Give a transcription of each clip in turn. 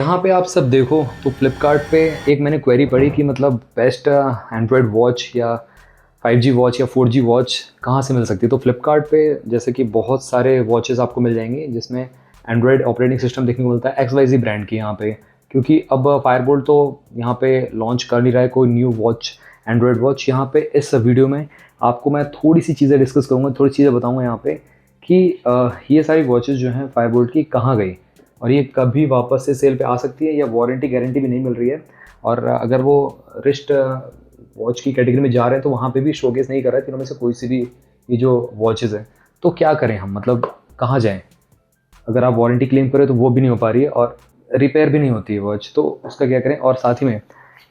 यहाँ पे आप सब देखो तो फ्लिपकार्ट पे एक मैंने क्वेरी पढ़ी कि मतलब बेस्ट एंड्रॉयड वॉच या 5G वॉच या 4G वॉच कहाँ से मिल सकती है। तो फ्लिपकार्ट पे जैसे कि बहुत सारे वॉचेस आपको मिल जाएंगे जिसमें एंड्रॉयड ऑपरेटिंग सिस्टम देखने को मिलता है XYZ ब्रांड की यहाँ पे, क्योंकि अब फायरबोल्ट तो यहाँ पे लॉन्च कर नहीं रहा है कोई न्यू वॉच, एंड्रॉयड वॉच। यहाँ पे इस वीडियो में आपको मैं थोड़ी सी चीज़ें डिस्कस करूँगा, थोड़ी चीज़ें बताऊँगा यहाँ पे कि ये सारी वॉचेस जो हैं फायरबोल्ट की कहाँ गई और ये कभी वापस से सेल पे आ सकती है या वारंटी गारंटी भी नहीं मिल रही है। और अगर वो रिस्ट वॉच की कैटेगरी में जा रहे हैं तो वहाँ पे भी शोकेस नहीं कर रहा है तीनों में से कोई सी भी ये जो वॉचेज़ है। तो क्या करें हम, मतलब कहाँ जाएं? अगर आप वारंटी क्लेम करें तो वो भी नहीं हो पा रही है और रिपेयर भी नहीं होती है वॉच, तो उसका क्या करें? और साथ ही में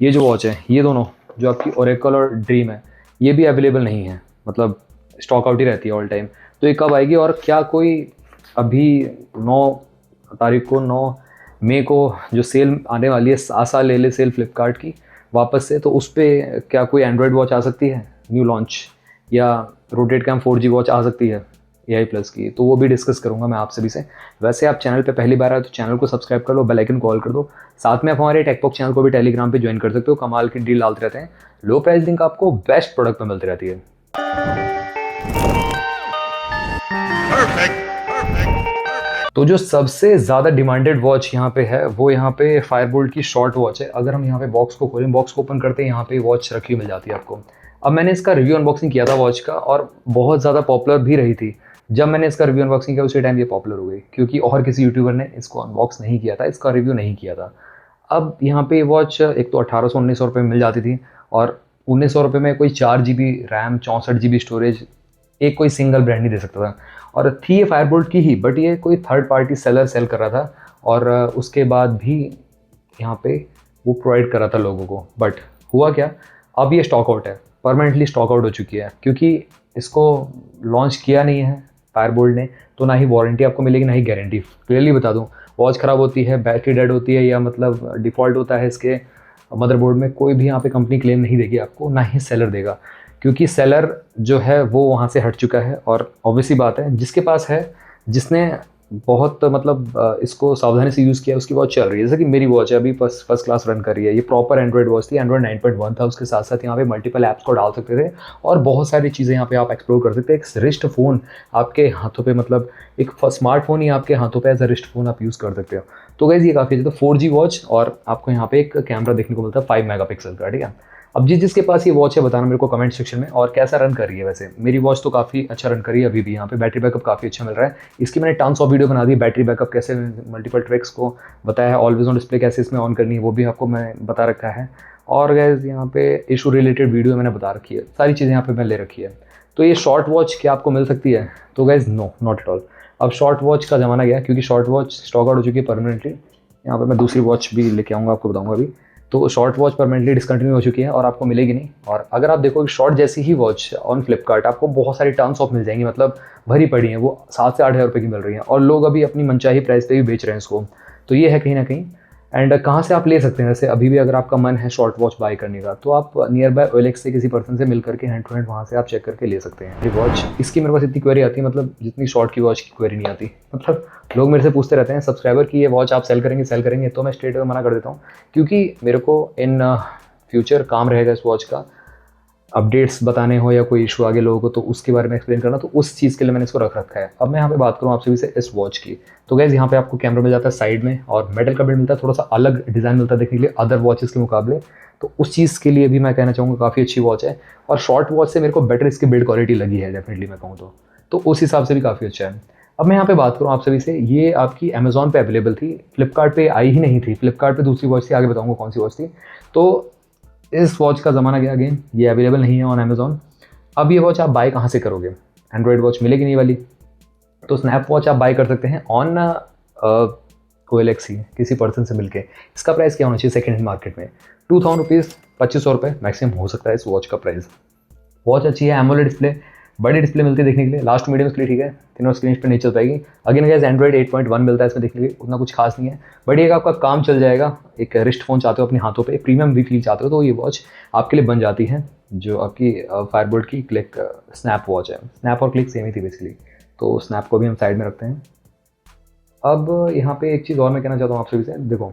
ये जो वॉच है, ये दोनों जो आपकी ओरेकल और ड्रीम है, ये भी अवेलेबल नहीं है, मतलब स्टॉक आउट ही रहती है ऑल टाइम। तो ये कब आएगी और क्या कोई अभी 9 तारीख को 9 मई को जो सेल आने वाली है, आशा ले ले सेल फ्लिपकार्ट की वापस से, तो उस पर क्या कोई एंड्रॉयड वॉच आ सकती है न्यू लॉन्च, या रोटेट कैम 4G वॉच आ सकती है AI+ की? तो वो भी डिस्कस करूंगा मैं आप सभी से। वैसे आप चैनल पे पहली बार आए तो चैनल को सब्सक्राइब कर लो, बेल आइकन कॉल कर दो। साथ में आप हमारे टेकपॉक चैनल को भी टेलीग्राम पे ज्वाइन कर सकते हो, कमाल की डील डालते रहते हैं, लो प्राइस लिंक आपको बेस्ट प्रोडक्ट में मिलती रहती है। तो जो सबसे ज़्यादा डिमांडेड वॉच यहाँ पे है वो यहाँ पे फायरबोल्ट की शॉर्ट वॉच है। अगर हम यहाँ पे बॉक्स को खोलें, बॉक्स को ओपन करते हैं, यहाँ पे वॉच रखी हुई मिल जाती है आपको। अब मैंने इसका रिव्यू अनबॉक्सिंग किया था वॉच का और बहुत ज़्यादा पॉपुलर भी रही थी। जब मैंने इसका रिव्यू अनबॉक्सिंग किया उसी टाइम ये पॉपुलर हो गई, क्योंकि और किसी यूट्यूबर ने इसको अनबॉक्स नहीं किया था, इसका रिव्यू नहीं किया था। अब यहाँ पे वॉच एक तो 1800-1900 रुपये में मिल जाती थी और 1900 रुपये में कोई 4 GB रैम 64 GB स्टोरेज एक कोई सिंगल ब्रांड नहीं दे सकता था। और थी ये फायरबोल्ट की ही, बट ये कोई थर्ड पार्टी सेलर सेल कर रहा था और उसके बाद भी यहाँ पे वो प्रोवाइड कर रहा था लोगों को। बट हुआ क्या, अब ये स्टॉक आउट है, परमानेंटली स्टॉक आउट हो चुकी है, क्योंकि इसको लॉन्च किया नहीं है फायरबोल्ट ने, तो ना ही वारंटी आपको मिलेगी ना ही गारंटी। क्लियरली बता दूँ, वॉच ख़राब होती है, बैटरी डेड होती है, या मतलब डिफ़ॉल्ट होता है इसके मदरबोर्ड में, कोई भी यहाँ पे कंपनी क्लेम नहीं देगी आपको, ना ही सेलर देगा, क्योंकि सेलर जो है वो वहाँ से हट चुका है। और ऑब्वियसली बात है, जिसके पास है, जिसने बहुत मतलब इसको सावधानी से यूज़ किया, उसकी वॉच चल रही है। जैसे कि मेरी वॉच है अभी फर्स्ट क्लास रन कर रही है, ये प्रॉपर एंड्रॉइड वॉच थी, एंड्रॉइड 9.1 था, उसके साथ साथ यहाँ पे मल्टीपल ऐप्स को डाल सकते थे और बहुत सारी चीज़ें यहाँ पे आप एक्सप्लोर कर सकते हैं। एक रिस्ट फ़ोन आपके हाथों पे, मतलब एक स्मार्टफोन ही आपके हाथों पे एज अ रिस्ट फ़ोन आप यूज़ कर सकते हो। तो गाइस ये काफ़ी अच्छा। तो 4G वॉच और आपको यहाँ पे एक कैमरा देखने को मिलता है 5 मेगापिक्सल का, ठीक है। अब जिसके पास ये वॉच है बताना मेरे को कमेंट सेक्शन में, और कैसा रन कर रही है। वैसे मेरी वॉच तो काफ़ी अच्छा रन कर रही है अभी भी, यहाँ पे बैटरी बैकअप काफ़ी अच्छा मिल रहा है। इसकी मैंने टन्स ऑफ वीडियो बना दी, बैटरी बैकअप कैसे, मल्टीपल ट्रिक्स को बताया है, ऑलवेज ऑन डिस्प्ले कैसे इसमें ऑन करनी है वो भी आपको मैं बता रखा है। और गैस यहाँ पे इशू रिलेटेड वीडियो मैंने बता रखी है, सारी चीज़ें यहाँ पे मैं ले रखी है। तो ये शॉर्ट वॉच क्या आपको मिल सकती है? तो guess no, not at all. अब शॉर्ट वॉच का ज़माना गया, क्योंकि शॉर्ट वॉच स्टॉक आउट हो चुकी है परमानेंटली। यहाँ पर मैं दूसरी वॉच भी लेके आऊँगा, आपको बताऊँगा अभी। तो शॉर्ट वॉच परमानेंटली डिसकंटिन्यू हो चुकी है और आपको मिलेगी नहीं। और अगर आप देखो शॉर्ट जैसी ही वॉच ऑन फ्लिपकार्ट आपको बहुत सारी टर्म्स ऑफ मिल जाएंगी, मतलब भरी पड़ी हैं, वो 7 से 8 हज़ार रुपये की मिल रही हैं और लोग अभी अपनी मनचाही प्राइस पे भी बेच रहे हैं इसको। तो ये है कहीं ना कहीं। एंड कहाँ से आप ले सकते हैं? वैसे अभी भी अगर आपका मन है शॉर्ट वॉच बाय करने का, तो आप नियर बाय OLX से किसी पर्सन से मिल करके हैंड टू हैंड वहाँ से आप चेक करके ले सकते हैं ये वॉच। इसकी मेरे पास इतनी क्वेरी आती है, मतलब जितनी शॉर्ट की वॉच की क्वेरी नहीं आती। मतलब लोग मेरे से पूछते रहते हैं सब्सक्राइबर की ये वॉच आप सेल करेंगे, तो मैं स्ट्रेट अवे मना कर देता हूँ, क्योंकि मेरे को इन फ्यूचर काम रहेगा इस वॉच का, अपडेट्स बताने हो या कोई इशू आगे लोगों को तो उसके बारे में एक्सप्लेन करना, तो उस चीज़ के लिए मैंने इसको रख रखा है। अब मैं यहाँ पे बात करूँ आपसे भी से इस वॉच की, तो गैस यहाँ पे आपको कैमरा मिल जाता है साइड में और मेटल का बिल्ड मिलता है, थोड़ा सा अलग डिज़ाइन मिलता है देखने के लिए अदर वॉचेस के मुकाबले। तो उस चीज़ के लिए भी मैं कहना चाहूँगा काफ़ी अच्छी वॉच है, और शॉर्ट वॉच से मेरे को बेटर इसकी बिल्ड क्वालिटी लगी है डेफिनेटली मैं कहूँ तो उस हिसाब से भी काफ़ी अच्छा है। अब मैं यहाँ पे बात करूँ आप सभी से, ये आपकी अमेजॉन पे अवेलेबल थी, फ्लिपकार्ट पे आई ही नहीं थी। फ्लिपकार्ट पे दूसरी वॉच थी, आगे बताऊँगा कौन सी वॉच थी। तो इस वॉच का ज़माना गया, अगेन ये अवेलेबल नहीं है ऑन अमेजॉन। अब ये वॉच आप बाय कहाँ से करोगे? एंड्रॉयड वॉच मिलेगी नहीं वाली, तो स्नैप वॉच आप बाय कर सकते हैं ऑन OLX ही, किसी पर्सन से मिलके। इसका प्राइस क्या होना चाहिए सेकेंड हैंड मार्केट में? 2000 रुपीज़, 2500 रुपये मैक्सिमम हो सकता है इस वॉच का प्राइस। वॉच अच्छी है, एमोलेड डिस्प्ले, बड़ी डिस्प्ले मिलती है देखने के लिए, लास्ट मीडियम के लिए ठीक है, तीनों स्क्रीन पर नहीं चल पाएगी। अगेन गाइस एंड्रॉइड 8.1 मिलता है इसमें देखने के लिए, उतना कुछ खास नहीं है, बट ये आपका काम चल जाएगा। एक रिस्ट फ़ोन चाहते हो अपने हाथों पे, प्रीमियम भी फील चाहते हो, तो ये वॉच आपके लिए बन जाती है, जो आपकी फायरबोल्ट की क्लिक स्नैप वॉच है। स्नैप और क्लिक सेम ही थी बेसिकली, तो स्नैप को भी हम साइड में रखते हैं। अब यहाँ पे एक चीज़ और मैं कहना चाहता हूँ आप सभी से, देखो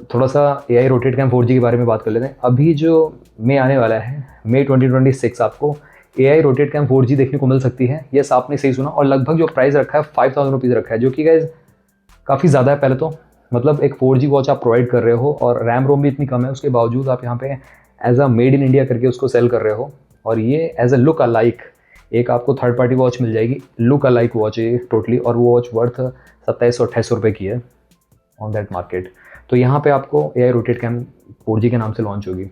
थोड़ा सा AI रोटेट कैम 4G के बारे में बात कर लेते हैं। अभी जो मई आने वाला है, मई 2026, आपको AI रोटेट कैम 4G देखने को मिल सकती है। यस, आपने सही सुना। और लगभग जो प्राइस रखा है 5000 रुपीज़ रखा है, जो कि गाइज काफ़ी ज़्यादा है। पहले तो मतलब एक 4G वॉच आप प्रोवाइड कर रहे हो और रैम रोम भी इतनी कम है, उसके बावजूद आप यहाँ पे as a made in India करके उसको सेल कर रहे हो। और ये एज अ लुक अलाइक एक आपको थर्ड पार्टी वॉच मिल जाएगी, लुक अलाइक वॉच है टोटली। और वो वॉच वर्थ 2700-2800 रुपये की है ऑन दैट मार्केट। तो यहाँ पे आपको AI रोटेट कैम 4G के नाम से लॉन्च होगी।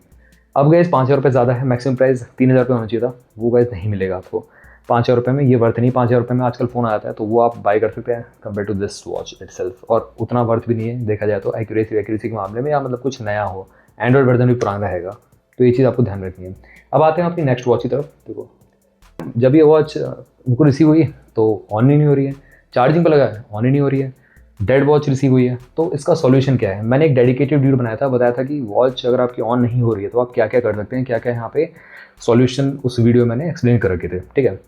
अब गैस 5000 रुपये ज़्यादा है, मैक्सिमम प्राइस 3000 रुपये होना चाहिए था, वो गैस नहीं मिलेगा आपको 5000 रुपये में। ये वर्थ नहीं, 5000 रुपये में आजकल फ़ोन आता है, तो वो आप बाय कर सकते हैं compare to this watch itself. और उतना वर्थ भी नहीं है देखा जाए तो एक्यूरेसी के मामले में, या मतलब कुछ नया हो, एंड्रॉइड वर्जन भी पुराना रहेगा, तो ये चीज़ आपको ध्यान रखनी है। अब आते हैं अपनी नेक्स्ट वॉच की तरफ। देखो, जब ये वॉच मुझको रिसीव हुई तो ऑन ही नहीं हो रही है, चार्जिंग पर लगा है ऑन ही नहीं हो रही है, डेड वॉच रिसीव हुई है। तो इसका सॉल्यूशन क्या है? मैंने एक डेडिकेटेड वीडियो बनाया था, बताया था कि वॉच अगर आपकी ऑन नहीं हो रही है तो आप क्या क्या कर सकते हैं, क्या क्या यहाँ पे सॉल्यूशन उस वीडियो में मैंने एक्सप्लेन कर रखे थे। ठीक है,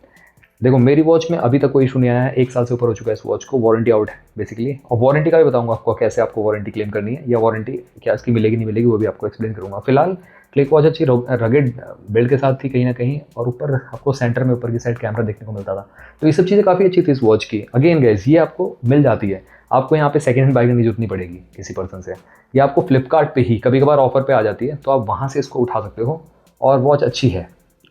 देखो मेरी वॉच में अभी तक कोई इशू नहीं आया है, 1 साल से ऊपर हो चुका है इस वॉच को, वारंटी आउट है बेसिकली। और वारंटी का भी बताऊंगा आपको कैसे आपको वारंटी क्लेम करनी है, या वारंटी क्या इसकी मिलेगी नहीं मिलेगी, वो भी आपको एक्सप्लेन करूँगा। फिलहाल क्लिक वॉच अच्छी रगेड बिल्ड के साथ थी कहीं ना कहीं, और ऊपर आपको सेंटर में ऊपर की साइड कैमरा देखने को मिलता था, तो ये सब चीज़ें काफ़ी अच्छी थी इस वॉच की। अगेन गाइस, ये आपको मिल जाती है, आपको यहाँ पे सेकंड हैंड बाय करने की जरूरत नहीं पड़ेगी किसी पर्सन से, या आपको फ्लिपकार्ट पे ही कभी कभार ऑफर पे आ जाती है, तो आप वहाँ से इसको उठा सकते हो। और वॉच अच्छी है,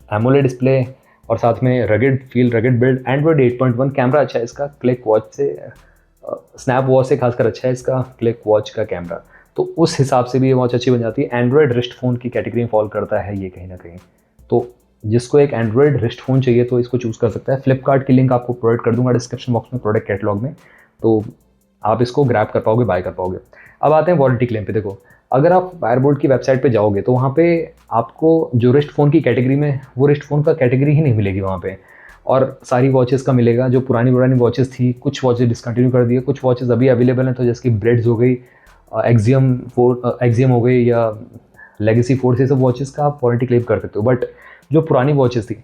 एमोलेड डिस्प्ले और साथ में rugged feel, rugged build, Android 8.1 camera अच्छा है इसका, क्लिक वॉच से स्नैप वॉच से खासकर अच्छा है इसका क्लिक वॉच का कैमरा, तो उस हिसाब से भी ये वॉच अच्छी बन जाती है। एंड्रॉइड रिस्ट फ़ोन की कैटेगरी में फॉल करता है ये कहीं ना कहीं, तो जिसको एक एंड्रॉइड रिस्ट फ़ोन चाहिए तो इसको चूज़ कर सकता है। फ्लिपकार्ट की लिंक आपको प्रोवाइड कर दूंगा डिस्क्रिप्शन बॉक्स में, प्रोडक्ट कैटलॉग में, तो आप इसको ग्रैब कर पाओगे, बाय कर पाओगे। अब आते हैं वारंटी क्लेम पे। देखो, अगर आप फायरबोल्ट की वेबसाइट पे जाओगे तो वहाँ पे आपको जो रिस्ट फ़ोन की कैटेगरी में, वो रिस्ट फ़ोन का कैटेगरी ही नहीं मिलेगी वहाँ पे, और सारी वॉचेस का मिलेगा। जो पुरानी वॉचेस थी, कुछ वॉचेस डिसकंटिन्यू कर दिए, कुछ वॉचेस अभी अवेलेबल हैं, तो जैसे कि ब्रेड्स हो गई, एक्जियम हो गई, या लेगेसी फोर्स, ये सब वॉचेस का आप वारंटी क्लेम कर सकते हो। बट जो पुरानी वॉचेस थी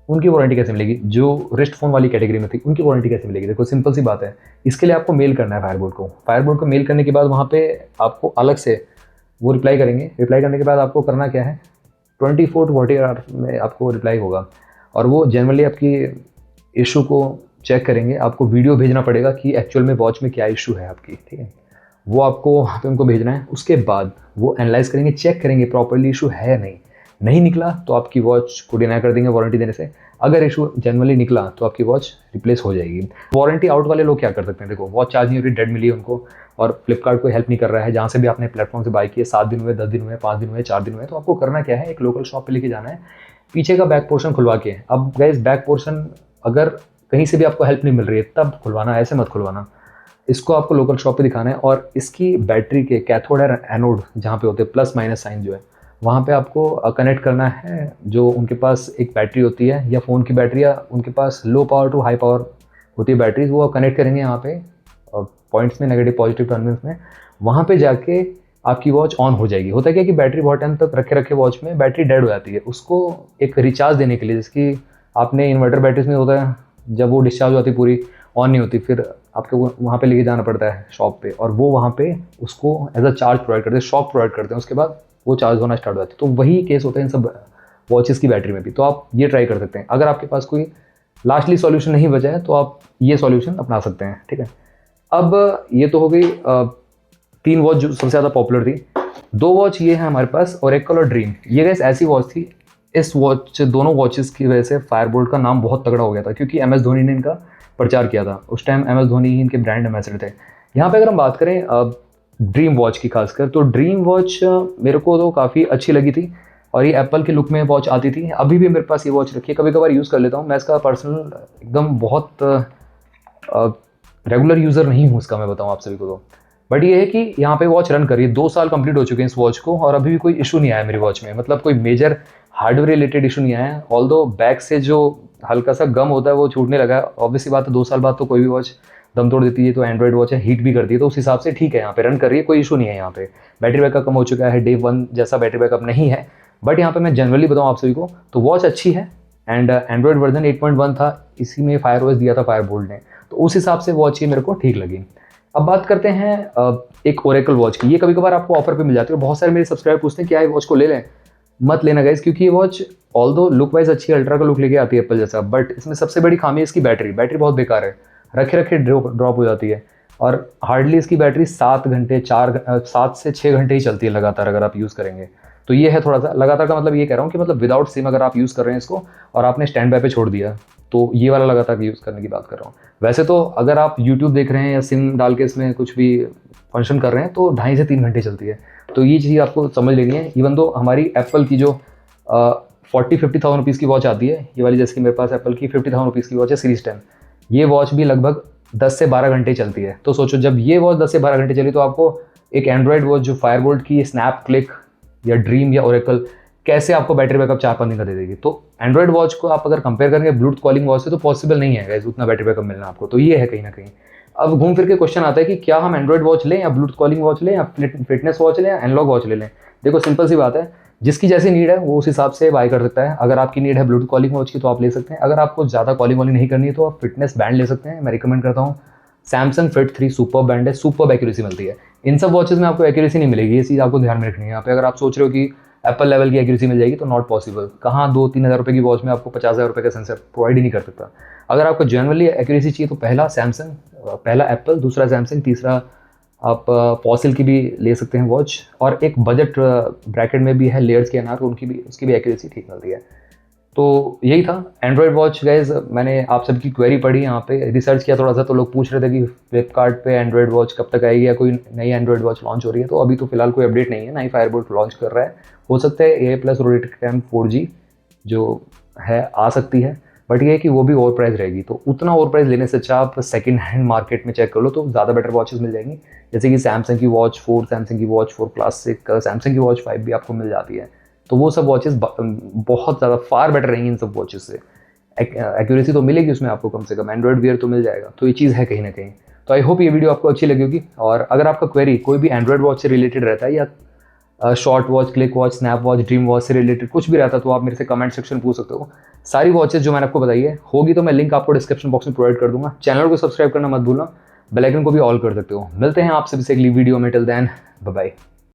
उनकी वारंटी कैसे मिलेगी? जो रिस्ट फ़ोन वाली कैटेगरी में थी उनकी वारंटी कैसे मिलेगी? देखो सिंपल सी बात है, इसके लिए आपको मेल करना है फायरबोल्ट को मेल करने के बाद वहाँ पे आपको अलग से वो रिप्लाई करेंगे। रिप्लाई करने के बाद आपको करना क्या है, 24 to 40 आवर में आपको रिप्लाई होगा, और वो जनरली आपकी इशू को चेक करेंगे। आपको वीडियो भेजना पड़ेगा कि एक्चुअल में वॉच में क्या इशू है आपकी, ठीक है, वो आपको वहाँ पे उनको भेजना है। उसके बाद वो एनालाइज करेंगे, चेक करेंगे प्रॉपर्ली इशू है या नहीं निकला तो आपकी वॉच को डिनाई कर देंगे वारंटी देने से। अगर इशू जनरली निकला तो आपकी वॉच रिप्लेस हो जाएगी। वारंटी आउट वाले लोग क्या कर सकते हैं? देखो, वॉच चार्ज नहीं हो रही, डेड मिली है उनको, और फ्लिपकार्ट को हेल्प नहीं कर रहा है, जहाँ से भी आपने प्लेटफॉर्म से बाय किए, 7 दिन हुए, 10 दिन हुए, 5 दिन हुए, 4 दिन हुए, तो आपको करना क्या है, एक लोकल शॉप पे लेके जाना है, पीछे का बैक पोर्शन खुलवा के। अब गाइस, बैक पोर्शन अगर कहीं से भी आपको हेल्प नहीं मिल रही है तब खुलवाना, ऐसे मत खुलवाना। इसको आपको लोकल शॉप पे दिखाना है, और इसकी बैटरी के कैथोड और एनोड जहाँ पे होते हैं प्लस माइनस साइन जो है, वहाँ पे आपको कनेक्ट करना है। जो उनके पास एक बैटरी होती है, या फ़ोन की बैटरी, या उनके पास low power to high power होती है बैटरीज, वो कनेक्ट करेंगे यहाँ पे पॉइंट्स में, नेगेटिव पॉजिटिव टर्मिनल्स में। वहाँ पे जाके आपकी वॉच ऑन हो जाएगी। होता है क्या कि बैटरी बहुत टाइम तक रखे वॉच में बैटरी डेड हो जाती है, उसको एक रिचार्ज देने के लिए, जिसकी आपने इन्वर्टर बैटरीज में होता है, जब वो डिस्चार्ज होती पूरी ऑन नहीं होती, फिर आपको वहाँ पे लेके जाना पड़ता है शॉप पे, और वो वहाँ पे उसको एज अ चार्ज प्रोवाइड करते हैं, शॉप प्रोवाइड करते हैं, उसके बाद वो चार्ज होना स्टार्ट हो जाती है। तो वही केस होता है इन सब वॉचेस की बैटरी में भी। तो आप ये ट्राई कर सकते हैं। अगर आपके पास कोई लास्टली सॉल्यूशन नहीं बचा है तो आप ये सॉल्यूशन अपना सकते हैं, ठीक है। अब ये तो हो गई 3 वॉच जो सबसे ज़्यादा पॉपुलर थी। 2 वॉच ये है हमारे पास, और एक कलर ड्रीम। ये गैस ऐसी वॉच थी, इस वॉच दोनों वॉचेस की वजह से फायरबोल्ट का नाम बहुत तगड़ा हो गया था, क्योंकि MS धोनी ने इनका प्रचार किया था। उस टाइम MS धोनी ही इनके ब्रांड एम्बेसडर थे। यहाँ पे अगर हम बात करें ड्रीम वॉच की खासकर, तो ड्रीम वॉच मेरे को तो काफ़ी अच्छी लगी थी, और ये एप्पल के लुक में वॉच आती थी। अभी भी मेरे पास ये वॉच रखी है, कभी कभार यूज़ कर लेता हूँ। मैं इसका पर्सनल एकदम बहुत रेगुलर यूज़र नहीं हूँ इसका, मैं बताऊँ आप सभी को तो। बट ये है कि यहाँ पे वॉच रन करी है, 2 साल कंप्लीट हो चुके हैं इस वॉच को, और अभी भी कोई इशू नहीं आया मेरी वॉच में, मतलब कोई मेजर हार्डवेयर रिलेटेड इशू नहीं आया। ऑल्दो बैक से जो हल्का सा गम होता है वो छूटने लगा है। ऑब्वियसली बात है, 2 साल बाद तो कोई भी वॉच दम तोड़ देती है, तो एंड्रॉइड वॉच है, हीट भी करती है, तो उस हिसाब से ठीक है, यहाँ पे रन कर रही है, कोई इशू नहीं है। यहाँ पे बैटरी बैकअप कम हो चुका है, डे 1 जैसा बैटरी बैकअप नहीं है, बट यहाँ पे मैं जनरली बताऊँ आप सभी को तो वॉच अच्छी है। एंड एंड्रॉइड वर्जन 8.1 था, इसी में फायर OS दिया था फायरबोल्ट ने, तो उस हिसाब से वॉच ही मेरे को ठीक लगी। अब बात करते हैं एक ओरेकल वॉच की। ये कभी कभार आपको ऑफर पे मिल जाती है, और बहुत सारे मेरे सब्सक्राइबर पूछते हैं क्या ये वॉच को ले लें। मत लेना गाइस, क्योंकि ये वॉच ऑल्दो लुक वाइज अच्छी है, अल्ट्रा का लुक लेके आती है एप्पल जैसा, बट इसमें सबसे बड़ी खामी है इसकी बैटरी बहुत बेकार है, रखे रखे ड्रॉप हो जाती है। और हार्डली इसकी बैटरी 7 से 6 घंटे ही चलती है लगातार अगर आप यूज़ करेंगे। तो ये है थोड़ा सा लगातार का मतलब, ये कह रहा हूँ कि मतलब विदाउट सिम अगर आप यूज़ कर रहे हैं इसको और आपने स्टैंड बाय पे छोड़ दिया, तो ये वाला लगातार यूज़ करने की बात कर रहा हूँ। वैसे तो अगर आप यूट्यूब देख रहे हैं या सिम डाल के इसमें कुछ भी फंक्शन कर रहे हैं तो 2.5 से 3 घंटे चलती है। तो ये चीज़ आपको समझ लेनी है। इवन दो हमारी एप्पल की जो 40-50,000 रुपीज़ की वॉच आती है, ये वाली जैसे कि मेरे पास एप्पल की 50,000 रुपीज़ की वॉच है सीरीज 10, ये वॉच भी लगभग 10 से 12 घंटे चलती है। तो सोचो जब ये वॉच 10 से 12 घंटे चली, तो आपको एक एंड्रॉयड वॉच जो फायरबोल्ट की स्नैप क्लिक या ड्रीम या ओरेकल कैसे आपको बैटरी बैकअप 4-5 दिन का दे देगी। तो एंड्रॉयड वॉच को आप अगर कंपेयर करेंगे ब्लूटूथ कॉलिंग वॉच से, तो पॉसिबल नहीं है गाइस उतना बैटरी बैकअप मिलना आपको। तो ये है कहीं ना कहीं। अब घूम फिर के क्वेश्चन आता है कि क्या हम एंड्रॉयड वॉच लें या ब्लूटूथ कॉलिंग वॉच लें या फिटनेस वॉच लें या एनालॉग वॉच ले लें। देखो सिंपल सी बात है, जिसकी जैसी नीड है वो उस हिसाब से बाय कर सकता है। अगर आपकी नीड है ब्लूटूथ कॉलिंग वॉच की तो आप ले सकते हैं, अगर आपको ज़्यादा कॉलिंग वॉलिंग नहीं करनी है तो आप फिटनेस बैंड ले सकते हैं। मैं रिकमेंड करता हूँ सैमसंग फिट 3 सुपर बैंड है, सुपर एक्यूरेसी मिलती है। इन सब वॉचेस में आपको एक्यूरेसी नहीं मिलेगी, ये चीज़ आपको ध्यान में रखनी है यहाँ पे। अगर आप सोच रहे हो कि एप्पल लेवल की एक्यूरेसी मिल जाएगी तो नॉट पॉसिबल। कहाँ 2-3 हज़ार रुपये की वॉच में आपको 50,000 रुपये का सेंसर प्रोवाइड ही नहीं कर सकता। अगर आपको जनरली एक्यूरेसी चाहिए तो पहला सैमसंग, पहला एप्पल, दूसरा सैमसंग, तीसरा आप फॉसिल की भी ले सकते हैं वॉच। और एक बजट ब्रैकेट में भी है लेयर्स के अनार, उसकी भी एक्यूरेसी ठीक मिलती है। तो यही था एंड्रॉयड वॉच गाइज। मैंने आप सबकी क्वेरी पढ़ी, यहाँ पे रिसर्च किया थोड़ा सा, तो लोग पूछ रहे थे कि फ्लिपकार्ट पे एंड्रॉयड वॉच कब तक आएगी या कोई नई एंड्रॉयड वॉच लॉन्च हो रही है। तो अभी तो फिलहाल कोई अपडेट नहीं है, ना ही फायरबोल्ट लॉन्च कर रहा है। हो सकता है A+ रोटेटेड कैम 4G जो है आ सकती है, बट ये है कि वो भी ओवर प्राइस रहेगी। तो उतना ओवर प्राइस लेने से अच्छा आप सेकंड हैंड मार्केट में चेक कर लो, तो ज़्यादा बेटर वॉचेस मिल जाएंगी। जैसे कि सैमसंग की वॉच 4, सैमसंग की वॉच 4 क्लासिक, सैमसंग की वॉच 5 भी आपको मिल जाती है। तो वो सब वॉचेस बहुत ज़्यादा फार बेटर रहेंगी इन सब वॉचेस से। एक्यूरेसी तो मिलेगी उसमें आपको, कम से कम एंड्रॉयड वेयर तो मिल जाएगा। तो ये चीज़ है कहीं ना कहीं। तो आई होप ये वीडियो आपको अच्छी लगी होगी। और अगर आपका क्वेरी कोई भी एंड्रॉयड वॉच से रिलेटेड रहता है या short watch, click watch, snap watch, dream watch से रिलेटेड कुछ भी रहता है, तो आप मेरे से कमेंट सेक्शन पूछ सकते हो। सारी वॉचेस जो मैंने आपको बताई है होगी तो मैं लिंक आपको डिस्क्रिप्शन बॉक्स में प्रोवाइड कर दूंगा। चैनल को सब्सक्राइब करना मत भूलना, बेल आइकन को भी ऑल कर सकते हो। मिलते हैं आपसे अगली वीडियो में। Till then bye bye.